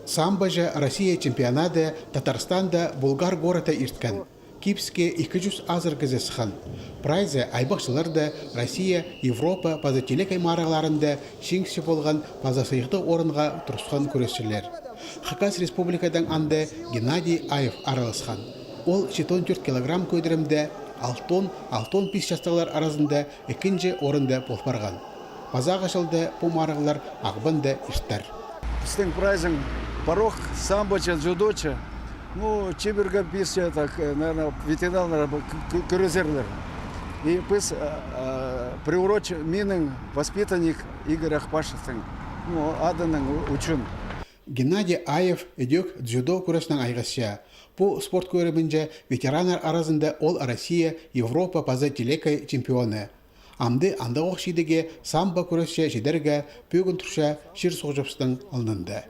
Самбажа Россия чемпионаты Татарстанда Булгар города ирткан. Кипске 200 азыр кезесхан. Прайзы айбақшыларда Россия, Европа пазателек аймараларында шеңші болған пазасыйықты орынға тұрысқан күресшілер. Хакас республикадан анды Геннадий Аев араласқан. Ол 14 килограмм көйдірімді алтон пис жастағылар арасында екінші орында болпарған. Пазаға шылды помарығылар ағбынды іштар. Біздің прайзың порог, самбоча, джудоча, чеберга писча, так, наверное, ветеринар крузерлер. И пыс приурочен миның воспитанник Игорь Ахпашевтың, аданың учун. Геннадий Аев өдек дзюдо күресінің айғасия. Бұл спорт көрімінде ветеранар арасында ол Россия, Европа паза телекай чемпионы. Амды анда оқшидеге самбо күресші жедерге пөгін тұрша шыр соғжапсының алынды.